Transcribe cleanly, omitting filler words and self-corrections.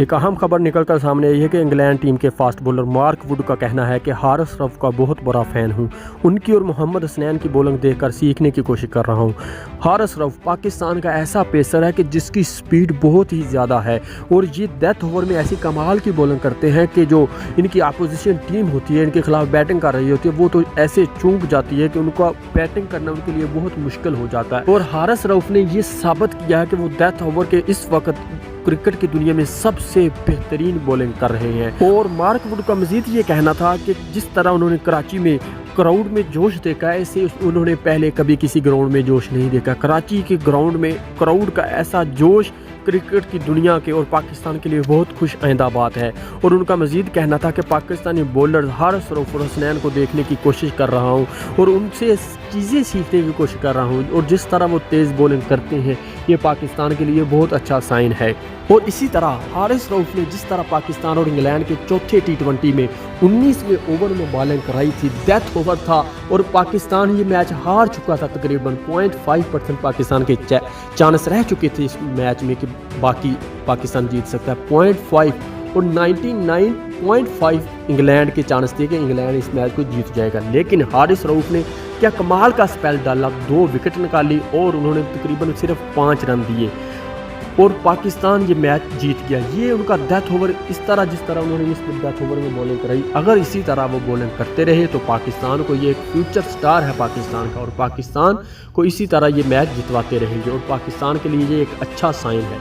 ایک اہم خبر نکل کر سامنے آئی ہے کہ انگلینڈ ٹیم کے فاسٹ بولر مارک ووڈ کا کہنا ہے کہ حارث رؤف کا بہت بڑا فین ہوں، ان کی اور محمد حسنین کی بولنگ دیکھ کر سیکھنے کی کوشش کر رہا ہوں۔ حارث رؤف پاکستان کا ایسا پیسر ہے کہ جس کی سپیڈ بہت ہی زیادہ ہے اور یہ ڈیتھ اوور میں ایسی کمال کی بولنگ کرتے ہیں کہ جو ان کی اپوزیشن ٹیم ہوتی ہے، ان کے خلاف بیٹنگ کر رہی ہوتی ہے، وہ تو ایسے چونک جاتی ہے کہ ان کا بیٹنگ کرنا ان کے لیے بہت مشکل ہو جاتا ہے۔ اور حارث رؤف نے یہ ثابت کیا ہے کہ وہ ڈیتھ اوور کے اس وقت کرکٹ کی دنیا میں سب سے بہترین بولنگ کر رہے ہیں۔ اور مارک ووڈ کا مزید یہ کہنا تھا کہ جس طرح انہوں نے کراچی میں کراؤڈ میں جوش دیکھا ہے، ایسے انہوں نے پہلے کبھی کسی گراؤنڈ میں جوش نہیں دیکھا۔ کراچی کے گراؤنڈ میں کراؤڈ کا ایسا جوش کرکٹ کی دنیا کے اور پاکستان کے لیے بہت خوش آئندہ بات ہے۔ اور ان کا مزید کہنا تھا کہ پاکستانی بولر حارث رؤف اور حسنین کو دیکھنے کی کوشش کر رہا ہوں اور ان سے چیزیں سیکھنے کی کوشش کر رہا ہوں، اور جس طرح وہ تیز بولنگ کرتے ہیں یہ پاکستان کے لیے بہت اچھا سائن ہے۔ اور اسی طرح حارث رؤف نے جس طرح پاکستان اور انگلینڈ کے چوتھے ٹی20 میں 19ویں اوور میں بالنگ کرائی تھی، ڈیتھ اوور تھا اور پاکستان یہ میچ ہار چکا تھا، تقریباً 0.5% پاکستان کے چانس رہ چکے تھے اس میچ میں کہ باقی پاکستان جیت سکتا ہے، 0.5 اور 99.5 انگلینڈ کے چانس تھے کہ انگلینڈ اس میچ کو جیت جائے گا۔ لیکن حارث رؤف نے کیا کمال کا سپیل ڈالا، 2 وکٹ نکالی اور انہوں نے تقریباً صرف 5 رن دیے اور پاکستان یہ میچ جیت گیا۔ یہ ان کا ڈیتھ اوور اس طرح جس طرح انہوں نے اس ڈیتھ اوور میں بولنگ کرائی، اگر اسی طرح وہ بولنگ کرتے رہے تو پاکستان کو یہ ایک فیوچر سٹار ہے پاکستان کا، اور پاکستان کو اسی طرح یہ میچ جتواتے رہیں گے اور پاکستان کے لیے یہ ایک اچھا سائن ہے۔